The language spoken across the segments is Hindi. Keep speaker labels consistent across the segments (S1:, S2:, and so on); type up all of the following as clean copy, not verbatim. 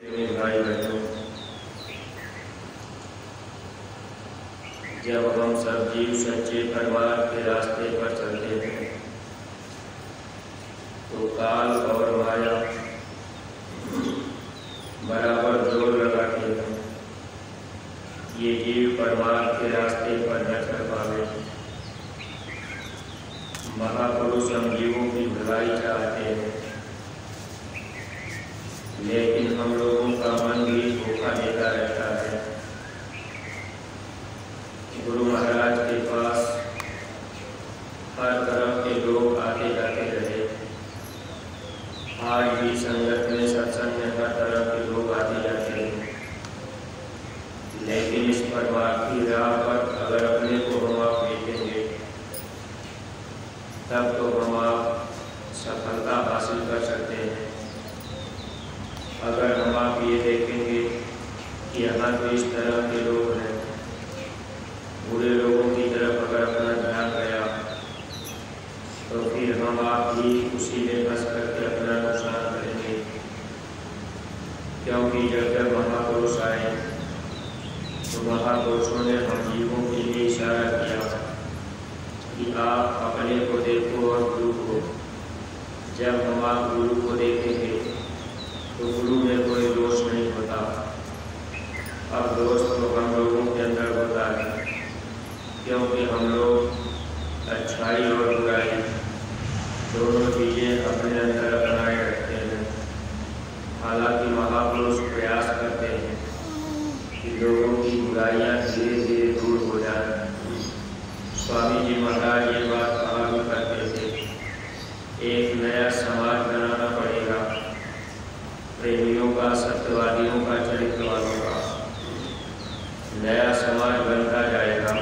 S1: मेरे भाई बहनों, जब हम सब जीव सच्चे परमार्थ के रास्ते पर चलते हैं तो काल और माया बराबर जोर लगाते हैं ये जीव परमार्थ के रास्ते पर न चल पावे। महापुरुष हम जीवों की भलाई चाहते हैं, लेकिन हम लोगों का मन भी धोखा देता रहता है। गुरु महाराज के पास हर तरह के लोग आते जाते रहे। आज भी संगत में सत्संग में हर तरह के लोग आते जाते हैं, लेकिन इस परमार्थ की राह पर अगर अपने को हम आप देखेंगे तब तो हम आप सफलता हासिल कर सकते हैं। अगर हम आप ये देखेंगे कि यहाँ तो इस तरह के लोग हैं, बुरे लोगों की तरफ अगर अपना ध्यान गया तो फिर हम आप ही उसी में फंस करके अपना नुकसान करेंगे। क्योंकि जब जब महापुरुष आए तो महापुरुषों ने हम जीवों के लिए इशारा किया कि आप अपने को देखो और गुरु को। जब हम आप गुरु को देखेंगे तो गुरु में कोई दोष नहीं होता। अब दोष तो हम लोगों के अंदर होता है, क्योंकि हम लोग अच्छाई और बुराई दोनों चीज़ें अपने अंदर बनाए रखते हैं। हालांकि महापुरुष प्रयास करते हैं कि लोगों की बुराइयां धीरे धीरे दूर हो जाए। स्वामी जी महाराज ये बात कहा भी करते थे, एक नया समाज बनाना पड़ेगा, प्रेमियों का, सत्यवादियों का, चरित्र वालों का। नया समाज बनता जाएगा,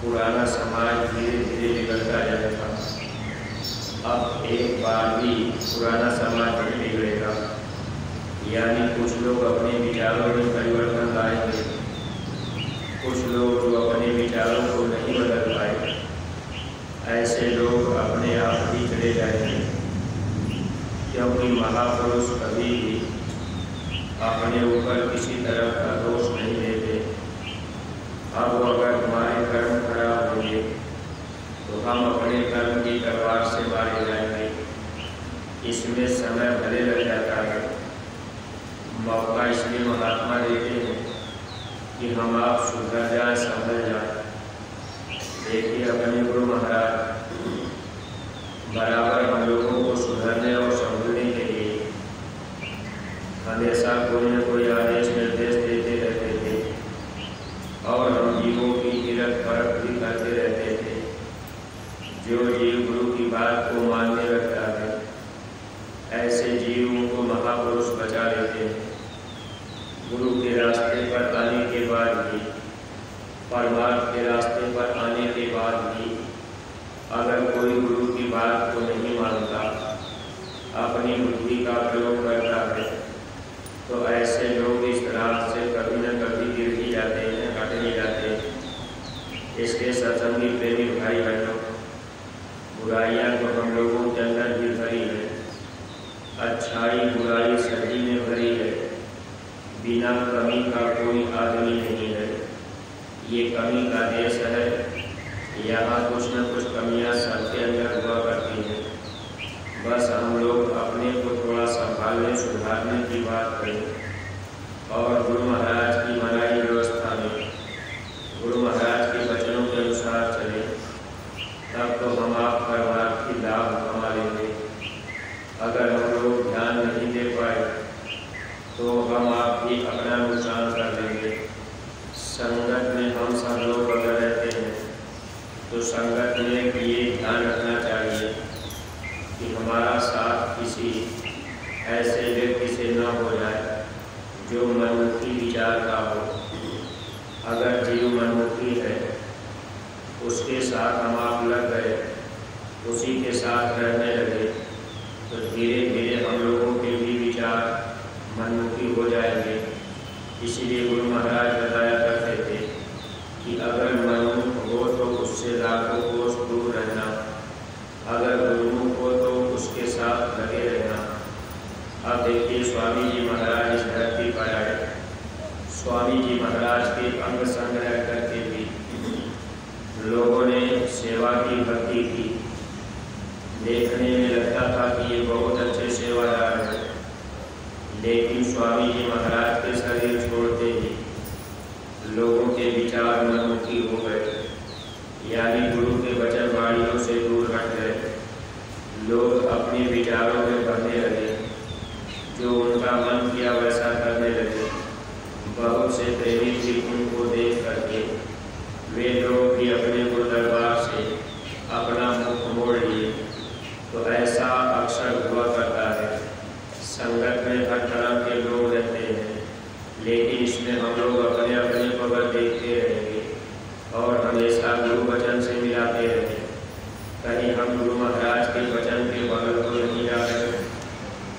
S1: पुराना समाज धीरे धीरे निकलता जाएगा। अब एक बार भी पुराना समाज नहीं बिगड़ेगा, यानी कुछ लोग अपने विचारों में परिवर्तन लाएंगे, कुछ लोग जो अपने विचारों को नहीं बदल पाए ऐसे लोग अपने आप ही चले जाएंगे। क्योंकि महापुरुष कभी भी अपने ऊपर किसी तरह का दोष नहीं लेते। अब अगर हमारे कर्म खराब होंगे तो हम अपने कर्म की तलवार से मारे जाएंगे। इसमें समय भले लग जाता है, मौका इसलिए महात्मा देते हैं कि हम आप सुधर जाए, संभल जाए। देखिए अपने गुरु महाराज बराबर हम लोगों को सुधरने और संभलने के लिए हमेशा कोई न कोई आदेश निर्देश देते रहते थे और हम जीवों की गिरफ्त परख भी करते रहते थे। जो जीव गुरु की बात को मानने लगता है ऐसे जीवों को महापुरुष बचा लेते हैं। गुरु के रास्ते पर आने के बाद भी, परमार्थ के रास्ते पर आने के बाद भी अगर कोई गुरु की बात को नहीं मानता, अपनी बुद्धि का प्रयोग करता है, तो ऐसे लोग इस राह से कभी न कभी गिर ही जाते हैं, हट नहीं जाते हैं। इसके सत्संगी प्रेमी भाई बहनों, बुराइयाँ तो हम लोगों के अंदर भी भरी है, अच्छाई बुराई सभी में भरी है। बिना कमी का कोई आदमी नहीं है। ये कमी का देश है, यहाँ कुछ न कुछ कमियाँ सबके अंदर हुआ करती हैं। बस हम लोग अपने को थोड़ा संभालने सुधारने की बात करें और गुरु महाराज की मनाई व्यवस्था में, गुरु महाराज के वचनों के अनुसार चलें, तब तो हम आप परमार्थ की लाभ कमा लेंगे। अगर हम लोग ध्यान नहीं दे पाए तो हम आप भी अपना नुकसान कर लेंगे। संगत में हम सब लोग अगर रहते हैं तो संगत में ये ध्यान रखना चाहिए कि हमारा साथ किसी ऐसे व्यक्ति से न हो जाए जो मनमुखी विचार का हो। अगर जीव मनमुखी है, उसके साथ हम आप लग गए, उसी के साथ रहने लगे, तो धीरे धीरे हम लोगों के भी विचार मनमुखी हो जाएंगे। इसीलिए गुरु महाराज बताया करते थे कि अगर मनमुख हो तो उससे लाखों कोस दूर रहना, अगर गुरुमुख हो तो उसके साथ लगे रहना। अब देखिए स्वामी जी महाराज इस अंग संग्रह करके भी लोगों ने सेवा की, भक्ति की। देखने में लगता था कि ये बहुत अच्छे सेवादार हैं, लेकिन स्वामी जी महाराज के शरीर छोड़ते ही लोगों के विचार मनमुखी हो गए, यानी गुरु के वचन वाणियों से दूर हट गए। लोग अपने विचारों में बहने लगे, जो उनका मन किया वैसा करने लगे। बहुत से प्रेमी भी उनको देख करके वे लोग भी अपने गुरु दरबार से अपना मुख मोड़ लिए। तो ऐसा अक्सर हुआ करता है। संगत में हर तरह के लोग रहते हैं, लेकिन इसमें हम लोग अपने अपने पवर देखते रहेंगे और हमेशा गुरु वचन से मिलाते रहेंगे। कहीं हम गुरु महाराज के वचन के बगल को नहीं जा रहे।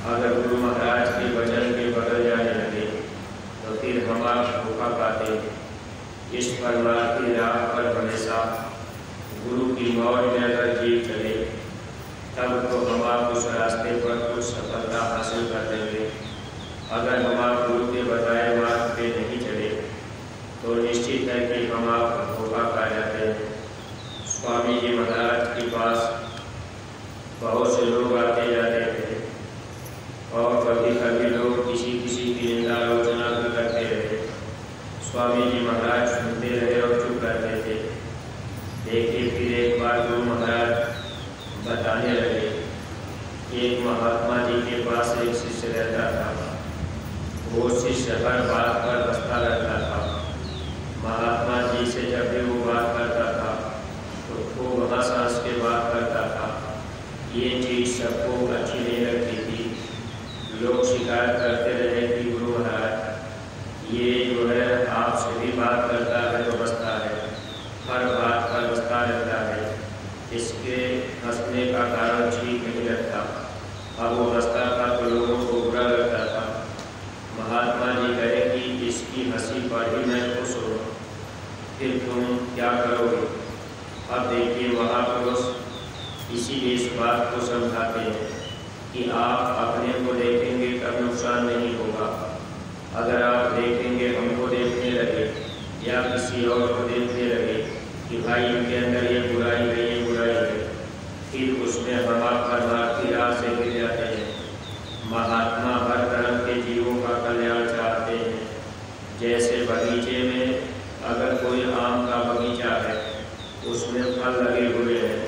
S1: अगर गुरु महाराज के वचन के बगल जाने लगे तो फिर हम आप धोखा पाते हैं। इस परमार्थी राह पर हमेशा गुरु की मौज में अगर जीव चले, तब तो हम आप उस रास्ते पर कुछ सफलता हासिल कर लेंगे। अगर हम आप गुरु के बताए मार्ग पे नहीं चले तो निश्चित है कि हम आप धोखा पा जाते हैं। स्वामी जी महाराज के पास बहुत से लोग आते जाते थे और कभी कभी लोग किसी किसी की निंदा आलोचना भी करते रहे। स्वामी जी महाराज सुनते रहे और चुप रहते थे। देखिए, फिर एक बार गुरु महाराज बताने लगे कि एक महात्मा जी के पास एक शिष्य रहता था। वो शिष्य हर बात पर हंसता रहता था। महात्मा जी से जब भी वो बात करता था तो खूब हंस हंस के बात करता था। ये चीज़ सबको अच्छी नहीं लगती थी। लोग शिकायत करते रहे कि गुरु महाराज ये जो है आपसे भी बात करता है तो हंसता है, हर बात पर हंसता रहता है, इसके हंसने का कारण ठीक नहीं लगता। अब वो हंसता था तो लोगों को बुरा लगता था। महात्मा जी कहे कि इसकी हंसी पर ही मैं खुश हूँ, फिर तुम क्या करोगे? अब देखिए, महापुरुष इसीलिए इस बात को समझाते हैं कि आप अपने को देखेंगे तब नुकसान नहीं होगा। अगर आप देखेंगे, हमको देखने लगे या किसी और को देखने लगे कि भाई इनके अंदर ये बुराई है, ये बुराई है, फिर उसमें हम आप परमार्थी राह से गिर जाते हैं। महात्मा हर तरह के जीवों का कल्याण चाहते हैं। जैसे बगीचे में अगर कोई आम का बगीचा है, उसमें फल लगे हुए हैं,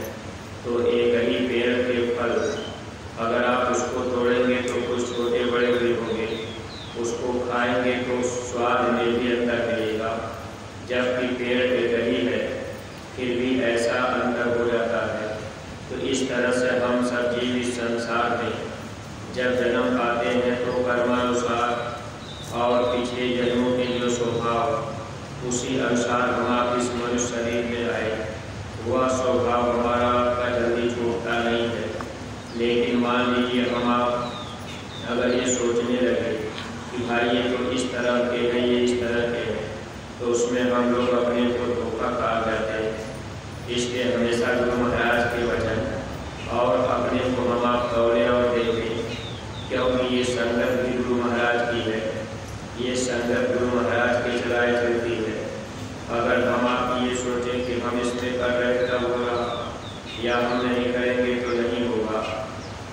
S1: तो एक ही पेड़ के फल अगर आप उसको तोड़ेंगे तो कुछ छोटे बड़े भी होंगे, उसको खाएंगे तो स्वाद में भी अंतर मिलेगा। जबकि पेड़ एक ही है, फिर भी ऐसा अंतर हो जाता है। तो इस तरह से हम सब जीव इस संसार में जब जन्म पाते हैं तो कर्मानुसार और पिछले जन्मों के जो स्वभाव, उसी अनुसार हम आप इस मनुष्य शरीर में आए। वह स्वभाव हमारा आपका जल्दी छूटता नहीं है। लेकिन मान लीजिए हम आप अगर ये सोचने लगे कि भाई ये तो इस तरह के हैं, ये इस तरह के हैं, तो उसमें हम लोग अपने को धोखा खा जाते हैं। इसलिए हमेशा गुरु महाराज के वचन और अपने को हम आप तौलें और देखें, क्योंकि ये संगत भी गुरु महाराज की है। ये संगत गुरु महाराज के चलाए चलती है। अगर हम आप ये सोचें कि हम इसमें कर रहे तब होगा या हम नहीं करेंगे तो नहीं होगा,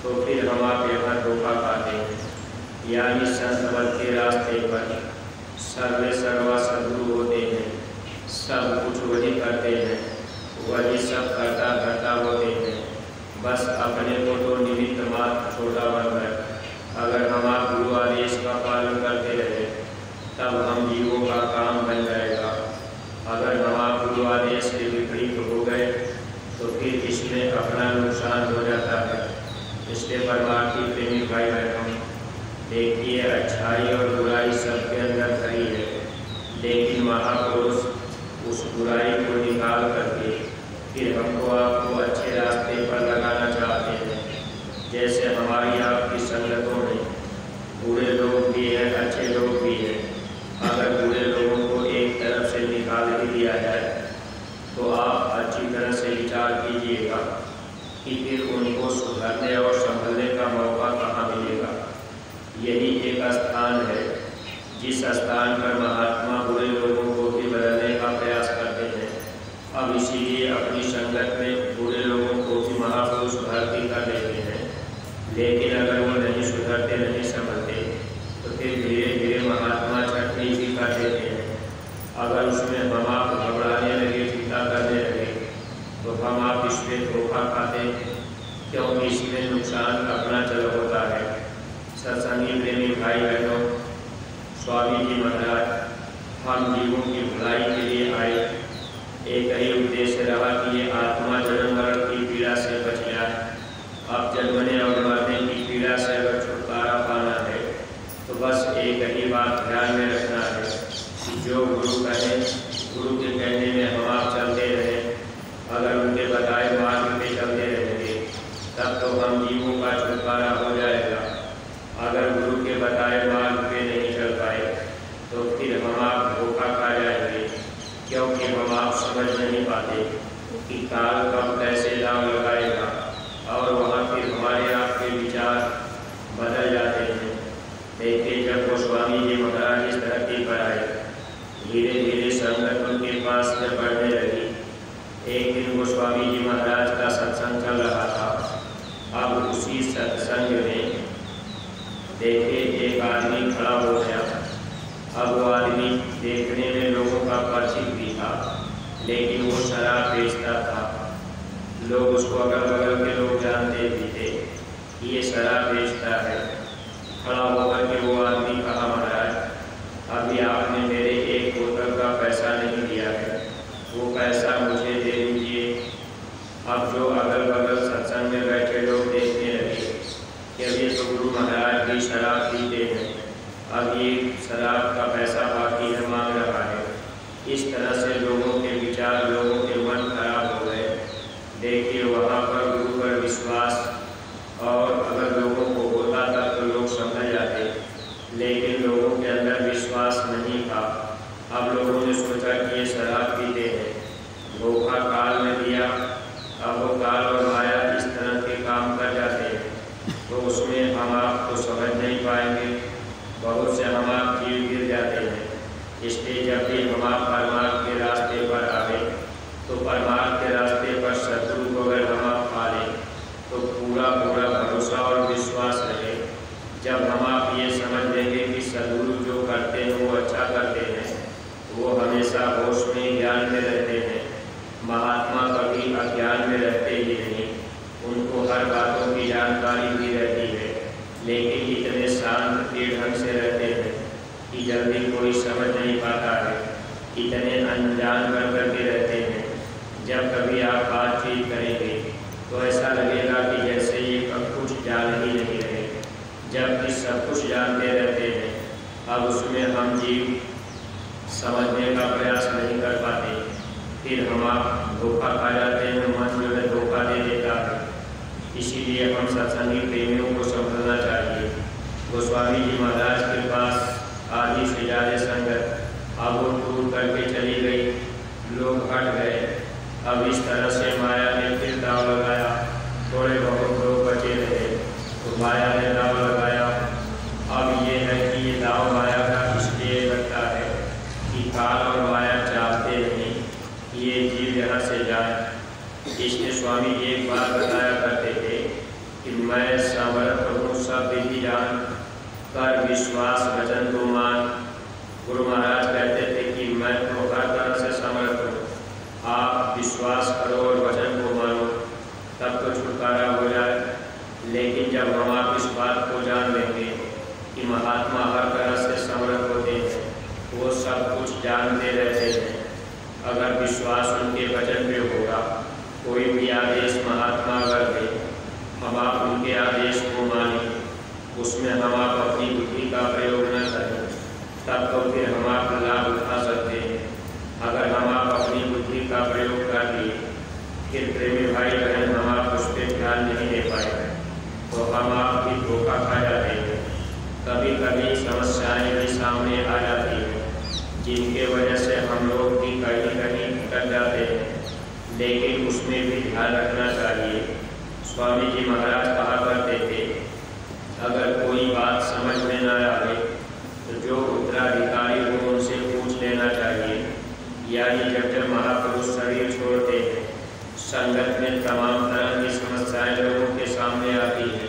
S1: तो फिर हम आप यहाँ धोखा पाते हैं। यानी संत बल के रास्ते पर सर्वे सर्वा सद्गुरु होते हैं, सब कुछ वही करते हैं, वही सब करता करता होते हैं। बस अपने को तो निमित्त मात्र छोटा बन गए। अगर हम आप गुरु आदेश का पालन करते रहे तब हम जीवों का काम बन जाएगा। अगर हम आप गुरु आदेश के विपरीत हो गए तो फिर इसमें अपना नुकसान हो जाता है। इसलिए परमार्थी प्रेमी भाई बहनों, देखिए, अच्छाई और बुराई सबके अंदर खड़ी है, लेकिन महापुरुष उस बुराई को निकाल करके फिर हमको आपको अच्छे रास्ते पर लगाना चाहते हैं। जैसे हमारी आपकी संगतों में बुरे लोग भी हैं, अच्छे लोग भी हैं। अगर बुरे लोगों को एक तरफ से निकाल ही दिया जाए तो आप अच्छी तरह से विचार कीजिएगा कि फिर उनको सुधरने और संभलने का मौका कहाँ मिलेगा। यही एक स्थान है जिस स्थान पर महात्मा बुरे लोगों को भी स्वामी जी महाराज हम जीवों की भलाई के लिए आए। एक ही उद्देश्य रहा कि ये आत्मा जन्म मरण की पीड़ा से बच जाए। अब जन्मने और मरने की पीड़ा से अगर छुटकारा पाना है तो बस एक ही बात ध्यान में रखना है कि जो गुरु कहें, गुरु के कहने में हम आप चलते रहें। अगर उनके बताए मार्ग पे चलते रहेंगे तब तो हम जीवों का छुटकारा हो जाएगा। अगर गुरु के बताए मार्ग पे नहीं चल पाए तो फिर हम आप धोखा खा जाएंगे, क्योंकि हम आप समझ नहीं पाते कि काल कब कैसे दाव लगाएगा और वहाँ फिर हमारे आपके विचार बदल जाते हैं। देखिए, जब गोस्वामी जी महाराज इस धरती पर आए, धीरे धीरे संगत उनके पास में बढ़ने लगी। एक दिन गोस्वामी जी महाराज का सत्संग चल रहा था। अब उसी सत्संग में देखे एक आदमी खड़ा हो गया। अब वो आदमी देखने में लोगों का परिचित भी था, लेकिन वो शराब बेचता था। लोग उसको अगल बगल के लोग जानते भी थे कि ये शराब बेचता है। खड़ा होकर के वो आदमी कहा, महाराज अभी आपने मेरे एक बोतल का पैसा नहीं दिया है, वो पैसा मुझे दे दीजिए। अब जो अगल बगल सत्संग में बैठे लोग देखने लगे कि अब ये तो गुरु महाराज भी शराब पीते हैं, अब ये शराब का पैसा बाकी है, मांग रहा है। इस तरह से लोगों के विचार, लोगों के मन खराब हो गए। देखिए, वहाँ पर गुरु पर विश्वास और अगर लोगों को होता था तो लोग समझ जाते, लेकिन लोगों के अंदर विश्वास नहीं था। अब लोगों ने सोचा कि ये शराब पीते हैं, धोखा काल में दिया। अब वो काल और माया इस तरह के काम कर जाते हैं तो उसमें हम आप तो समझ नहीं पाएंगे। बहुत से हम आप जीव गिर जाते हैं। इसलिए जब भी हम आप परमार्थ के रास्ते पर आए तो परमार्थ के रास्ते पर शत्रु को अगर हम आप पा लें तो पूरा पूरा भरोसा और विश्वास रहे। जब हम आप ये समझ लेंगे कि सद्गुरु जो करते हैं वो अच्छा करते हैं, वो हमेशा होश में ज्ञान में रहते हैं। महात्मा कभी अज्ञान में रहते ही नहीं, उनको हर बातों की जानकारी भी रहती है, लेकिन इतने शांत के ढंग से रहते हैं कि जल्दी कोई समझ नहीं पाता है। इतने अनजान बन करके रहते हैं। जब कभी आप बातचीत करेंगे तो ऐसा लगेगा कि जैसे ये कब कुछ जान ही नहीं रहे, जबकि सब कुछ जानते रहते हैं। अब उसमें हम जीव समझने का प्रयास नहीं कर पाते, फिर हम आप धोखा खा जाते हैं। मन जो है धोखा दे देता है। इसीलिए हम सत्संगी प्रेमियों को समझना चाहिए। गोस्वामी जी महाराज के पास आधी से ज़्यादा संगत अब वो दूर करके चली गई, लोग हट गए। अब इस तरह से माया ने फिर दाव लगाया। थोड़े बहुत लोग बचे रहे तो माया ने दाव लगाया। अब ये है कि ये दाव माया का इसलिए लगता है कि काल और माया चाहते नहीं कि ये जीव यहाँ से जाए। इसलिए स्वामी जी एक बात बताया करते थे कि मैं समर्थ हूँ सब विधि जान, कर विश्वास वचन को मान। गुरु महाराज कहते थे कि मैं तो हर तरह से समर्थ हूँ, आप विश्वास करो और वचन को मानो, तब तो छुटकारा हो जाए। लेकिन जब हम आप इस बात को जान लेंगे कि महात्मा हर तरह से समर्थ होते हैं, वो सब कुछ जानते रहते हैं, अगर विश्वास उनके वचन पे होगा, कोई भी आदेश महात्मा अगर दे, हम आप उनके आदेश को मानें, उसमें हम आप अपनी बुद्धि का प्रयोग न करें, तब तो फिर हम आप लाभ उठा सकते हैं। अगर हम आप अपनी बुद्धि का प्रयोग कर लिए, फिर प्रेमी भाई बहन हम आप उस पर ध्यान नहीं दे पाए तो हम आप भी धोखा खा जाते हैं। कभी कभी समस्याएं भी सामने आ जाती हैं जिनके वजह से हम लोग भी कहीं कहीं भटक जाते हैं, लेकिन उसमें भी ध्यान रखना चाहिए। स्वामी जी महाराज कहा करते थे, अगर कोई बात समझ में न आए तो जो उत्तराधिकारी हो उनसे पूछ लेना चाहिए। यानी जब जब महापुरुष शरीर छोड़ते हैं, संगत में तमाम तरह की समस्याएं लोगों के सामने आती हैं।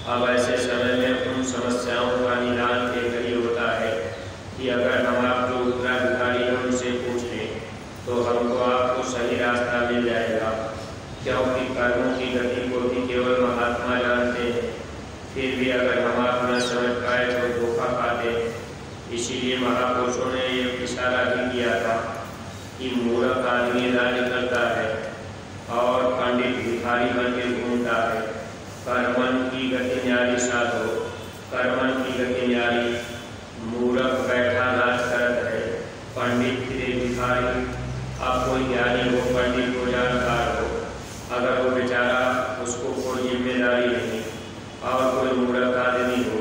S1: अब ऐसे समय में उन समस्याओं का निदान एक ही होता है कि अगर हम आप जो उत्तराधिकारी हैं उनसे पूछ लें तो हमको आपको सही रास्ता मिल जाएगा, क्योंकि कर्मों की गति को भी केवल महात्मा जानते हैं। फिर भी अगर हम आप न समझ पाए तो धोखा पाते हैं। इसीलिए महापुरुषों ने ये इशारा भी किया था कि मूर्ख आदमी राज्य करता है और पंडित भिखारी बन के घूमता है। कर्मन की गति न्यारी साधो, कर्मन की गति न्यारी। मूर्ख बैठा राज करत है, पंडित फिरे भिखारी। अब कोई ज्ञानी हो, पंडित हो, जानकार हो, अगर वो बेचारा उसको कोई जिम्मेदारी नहीं और कोई मूर्ख आदमी हो,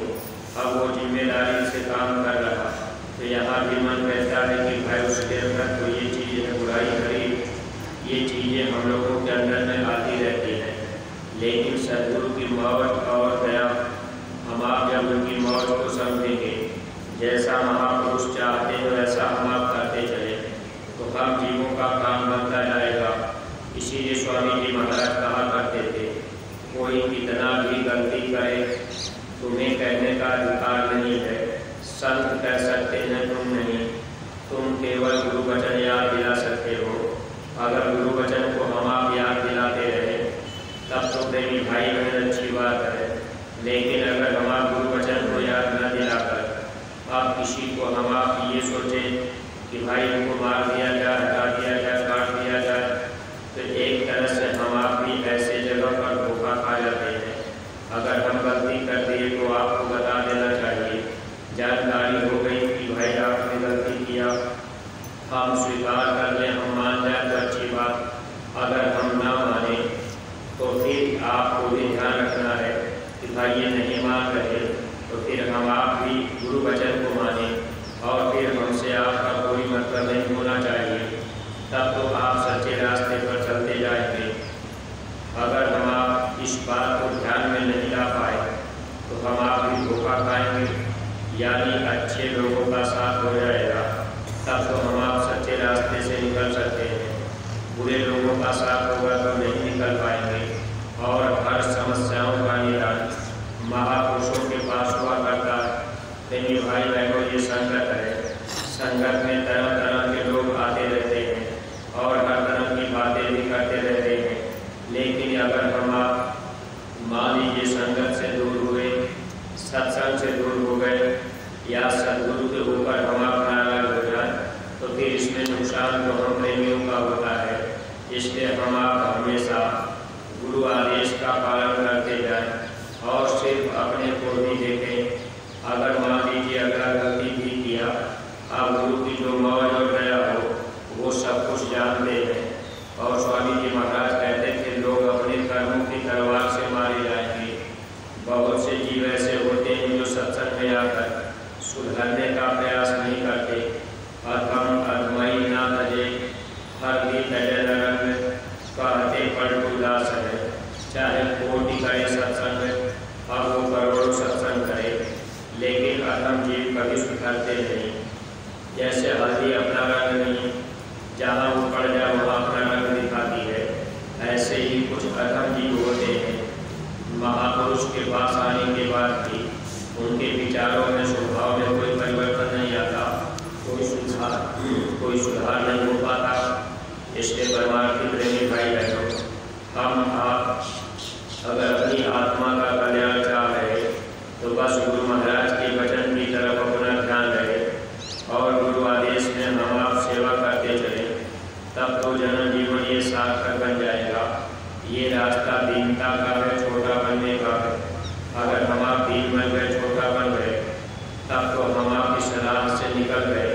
S1: अब वो जिम्मेदारी से काम कर रहा, तो यहाँ भी मन कहता है कि भाई उसके अंदर तो ये चीज़ें बुराई करी, ये चीज़ें हम लोगों के अंदर में आती रहती हैं। लेकिन सदगुरु की मौज और दया, हम आप जब उनकी मौज को समझेंगे, जैसा महापुरुष चाहते हैं वैसा हम आप करते चले, तो हम जीवों का काम बनता जाएगा। इसीलिए स्वामी जी महाराज कहा करते थे, कोई कितना भी गलती करे तुम्हें कहने का अधिकार नहीं है। संत कह सकते हैं, तुम नहीं। तुम केवल गुरु वचन याद दिला सकते हो। अगर गुरु वचन को हम आप याद दिलाते रहे तब तो प्रेमी भाई बहन अच्छी बात है। लेकिन अगर हम आप गुरु वचन को याद न दिलाकर आप किसी को हम आप ये सोचें कि भाई इनको मार दिया जाए, हटा दिया जाए, काट दिया जाए, तो एक तरह से हम आप भी ऐसे जगह पर धोखा खा जाते हैं। अगर हम गलती कर दिए तो आपको बता देना चाहिए, जानकारी हो गई कि भाई आपने गलती किया, हम स्वीकार कर लें, हम मान जाए तो अच्छी बात। अगर हम ना माने तो फिर आपको भी ध्यान रखना है कि भाई ये नहीं मान रहे, तो फिर हम आप भी गुरु वचन को माने और फिर हमसे आपका कोई मतलब नहीं होना चाहिए। तब तो आप सच्चे रास्ते पर चलते जाएंगे। अगर हम आप इस बात को ध्यान में नहीं ला पाए तो हम आप भी धोखा खाएंगे, यानी अच्छे लोगों का साथ हो जाएगा, तब तो हम आप सच्चे रास्ते से निकल सकते हैं। बुरे लोगों का साथ होगा तो नहीं निकल पाएंगे। और हर समस्याओं का निदान महापुरुषों के पास हुआ करता है। लेकिन भाई बहनों, ये संगत है, संगत में तरह तरह के लोग आते रहते हैं और हर तरह की बातें भी करते रहते हैं। लेकिन अगर हम आप मान लीजिए संगत से दूर हुए, सत्संग से दूर हो गए या सदगुरु के ऊपर हम आप नाराज हो जाए, तो फिर इसमें नुकसान तो हम प्रेमियों का होता है। इसलिए हम आप हमेशा गुरु आदेश का पालन करते जाएं और सिर्फ अपने को भी देखें। अगर मान लीजिए अगर गलती भी किया, आप गुरु की जो मौज और दया हो वो सब कुछ जानते हैं। और स्वामी जी महाराज कहते थे, लोग अपने कर्मों की तलवार से मारे जाएंगे। बहुत से जीव ऐसे होते हैं जो सत्संग में आकर सुधरने का प्रयास नहीं करते। अधम अधमई ना तजे, हर भी तजे रंग, कहते पलटू दास है। चाहे कोटि करे सत्संग, अब वो करोड़ों सत्संग करे, लेकिन अधम जीव कभी सुधरते नहीं। जैसे हल्दी अपना रंग नहीं, जहाँ वो पड़ जाए वहाँ अपना रंग दिखाती है, ऐसे ही कुछ अधम जीव होते हैं। महापुरुष के पास आने के बाद भी उनके विचारों में, स्वभाव में कोई परिवर्तन नहीं आता, कोई सुधार नहीं हो पाता। इसलिए परमार्थी प्रेमी भाई बहनों, हम आप अगर अपनी आत्मा का कल्याण चाह रहे तो बस गुरु महाराज के वचन की तरफ अपना ध्यान रहे और गुरु आदेश में हम आप सेवा करते चले, तब तो जन जीवन ये सार्थक बन जाएगा। ये रास्ता दीनता का है, छोटा बनने का है। अगर हम आप दीन बन गए, छोटा बन गए, तब तो हम आप इस राह से निकल गए।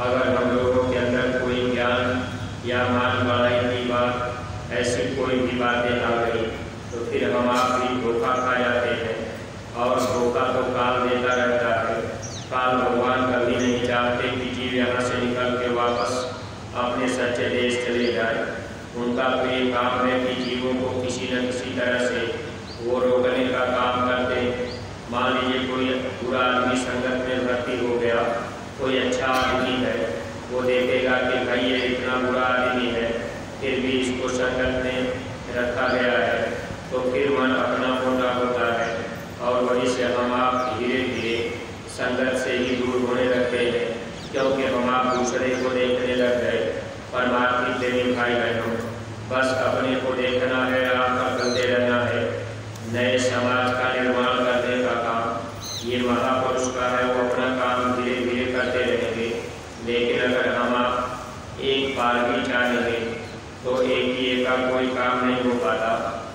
S1: अगर हम लोगों के अंदर कोई ज्ञान या मान बढ़ाई की बात, ऐसी कोई भी बातें आ गई, तो फिर हम आप भी धोखा खा जाते हैं। और धोखा तो काल देता रहता है। काल भगवान कभी नहीं चाहते कि जीव यहाँ से निकल के वापस अपने सच्चे देश चले जाए। उनका तो ये काम है कि जीवों को किसी न किसी तरह से वो रोकने का काम करते। मान लीजिए कोई बुरा आदमी संगत में भर्ती हो गया, कोई अच्छा आदमी है, वो देखेगा कि भाई ये इतना बुरा आदमी है, फिर भी इसको संगत में रखा गया है, तो फिर मन अपना मोटा होता है और वहीं से हम आप धीरे धीरे संगत से ही दूर होने लगते हैं, क्योंकि हम आप दूसरे को देखने लग गए। परमार्थी प्रेमी भाई बहनों, बस अपने को देखना है, आपका करते रहना है। नए समाज का निर्माण करने का काम ये महापुरुष का है, वो अपना काम धीरे धीरे बार भी चाहेंगे तो एक ही एक का कोई काम नहीं हो पाता।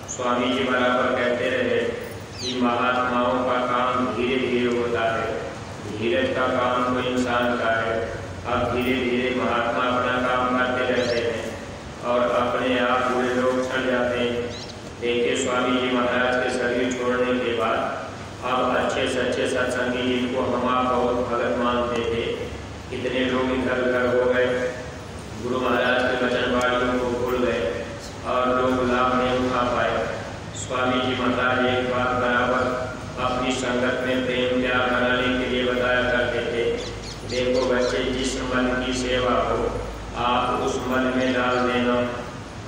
S1: स्वामी जी बराबर कहते रहे कि महात्माओं का काम धीरे धीरे होता है, धीरज का काम तो इंसान का है। अब धीरे धीरे महात्मा अपना काम करते रहते हैं और अपने आप बुरे लोग छट जाते हैं। देखिए स्वामी जी महाराज के शरीर छोड़ने के बाद अब अच्छे सच्चे सत्संगी जिनको हम आप बहुत भगत मानते थे, कितने लोग इधर उधर हो गए, गुरु महाराज के वचन वाणियों को भूल गए और लोग लाभ नहीं उठा पाए। स्वामी जी महाराज एक बात बराबर अपनी संगत में प्रेम प्यार बनाने के लिए बताया करते थे, देखो बच्चे, जिस मन की सेवा हो आप उस मन में डाल देना।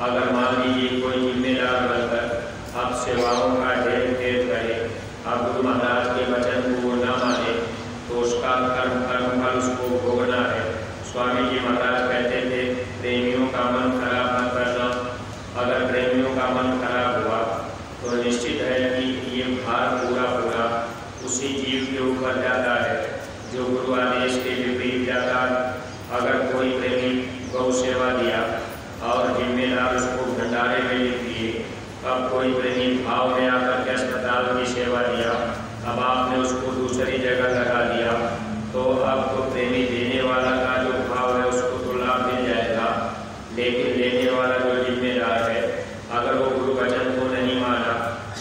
S1: अगर मान लीजिए कोई जिम्मेदार बनकर अब सेवाओं का ढेर ढेर करे, अब गुरु महाराज के वचन को वो न माने तो उसका कर्म फल उसको भोगना है। स्वामी जी महाराज कहते थे प्रेमियों का मन खराब न करना। अगर प्रेमियों का मन खराब हुआ तो निश्चित है कि ये भार पूरा पूरा उसी जीव के ऊपर जाता है जो गुरु आदेश के विपरीत जाता है। अगर कोई प्रेमी गौ सेवा दिया और जिम्मेदार उसको भंडारे में लिख दिए, अब कोई प्रेमी भाव में आकर के अस्पताल की सेवा दिया, अब आपने उसको दूसरी जगह लगा दिया, तो अब तो प्रेमी देने वाला का जो भाव है उसको तो लाभ मिल जाएगा, लेकिन लेने वाला जो जिम्मेदार है अगर वो गुरु वचन को नहीं माना,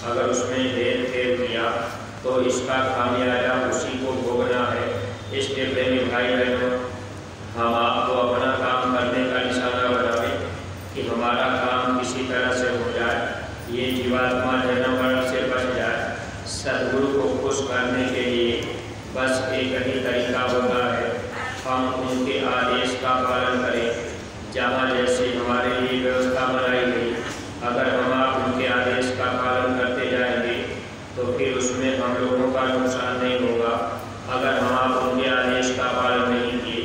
S1: अगर उसमें ढेर फेर किया तो इसका खामियाजा उसी को भोगना है। इसके प्रेमी भाई बहनों, हम आपको अपना काम करने का निशाना बनावे कि हमारा काम किसी तरह से हो जाए, ये जीवात्मा जन्म मरण से बच जाए। सद्गुरु को खुश करने के लिए बस एक ही तरीका होता है, हम उनके आदेश का पालन करें। जहाँ जैसे हमारे लिए व्यवस्था बनाई गई, अगर हम आप उनके आदेश का पालन करते जाएंगे तो फिर उसमें हम लोगों का नुकसान नहीं होगा। अगर हम आप उनके आदेश का पालन नहीं किए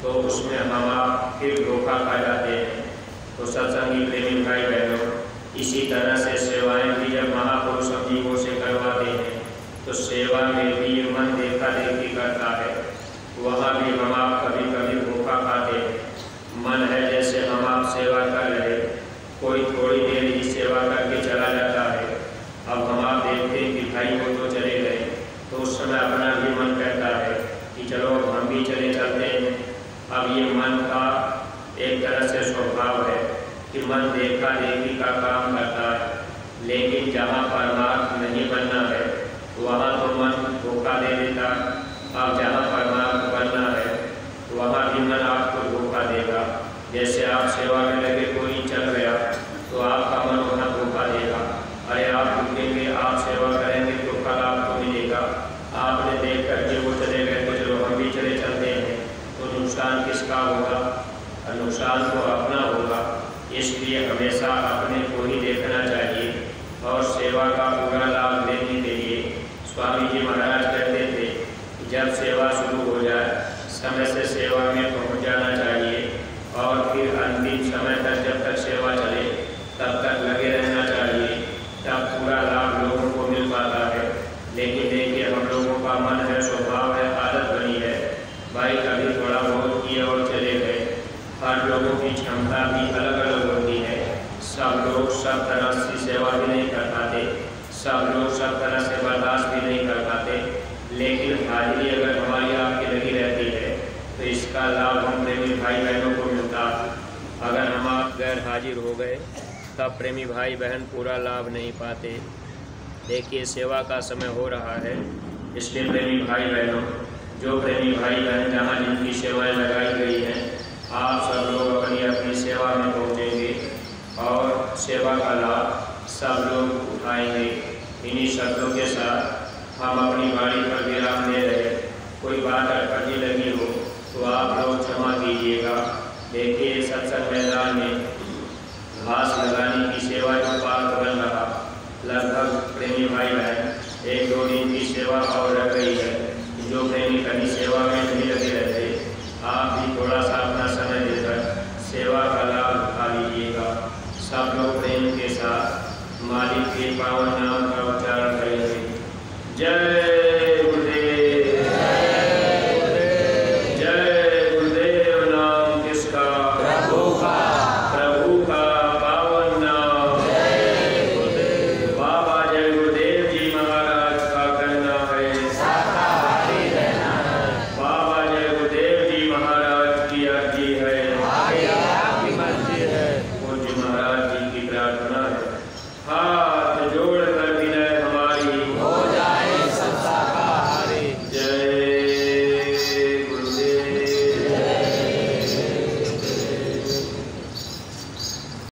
S1: तो उसमें हम आप फिर धोखा खा जाते हैं। तो सत्संगी प्रेमी भाई बहनों, इसी तरह से सेवाएं भी जब महापुरुष जीवों से करवाते हैं तो सेवा में भी ये मन देखा देखी करता है, वहाँ भी हम आप कभी कभी धोखा खाते हैं। मन है जैसे हम आप सेवा कर रहे, कोई थोड़ी देर ही सेवा करके चला जाता है। अब हम आप देखते हैं कि भाई वो तो चले गए, तो उस समय अपना भी मन कहता है कि चलो हम भी चले चलते हैं। अब ये मन का एक तरह से स्वभाव है कि मन देखा देखी का काम करता है, लेकिन जहाँ परमार्थ नहीं बनना है वहाँ तो मन धोखा दे देता। अब जहाँ परमार्थ बनना है वहाँ भी मन आपको धोखा देगा। जैसे आप सेवा में लगे, कोई चल गया तो आपका मन वहाँ धोखा देगा, अरे आप रुकेंगे, आप सेवा करेंगे तो कल आपको मिलेगा। आपने देख करके वो चले गए तो चलो हम भी चले चलते हैं, तो नुकसान किसका होगा? नुकसान तो अपना होगा। इसलिए हमेशा अपने को ही देखना चाहिए और सेवा का पूरा लाभ लेने के लिए स्वामी जी महाराज कहते थे कि जब सेवा शुरू हो जाए समय से सेवा में पहुंच जाना चाहिए और फिर अंतिम समय तक जब तक सेवा चले तब तक लगे रहना चाहिए, तब पूरा लाभ लोगों को मिल पाता है। लेकिन देखिए हम लोगों का मन है, स्वभाव है, आदत बनी है, भाई कभी थोड़ा बहुत किए और चले गए। हर लोगों की क्षमता भी अलग अलग होती है, सब लोग सब तरह से सेवा भी नहीं कर पाते, सब लोग सब तरह से बर्दाश्त भी नहीं कर पाते। लेकिन हाजिरी अगर हमारी आपकी लगी रहती है तो इसका लाभ हम प्रेमी भाई बहनों को मिलता। अगर हम आप गैर हाजिर हो गए तब प्रेमी भाई बहन पूरा लाभ नहीं पाते। देखिए सेवा का समय हो रहा है, इसलिए प्रेमी भाई बहनों, जो प्रेमी भाई बहन जहाँ जिनकी सेवाएं लगाई गई हैं, आप सब लोग अपनी अपनी सेवा में पहुँचेंगे और सेवा का लाभ सब लोग उठाएंगे। इन्हीं शब्दों के साथ हम अपनी वाणी पर विराम दे रहे। कोई बात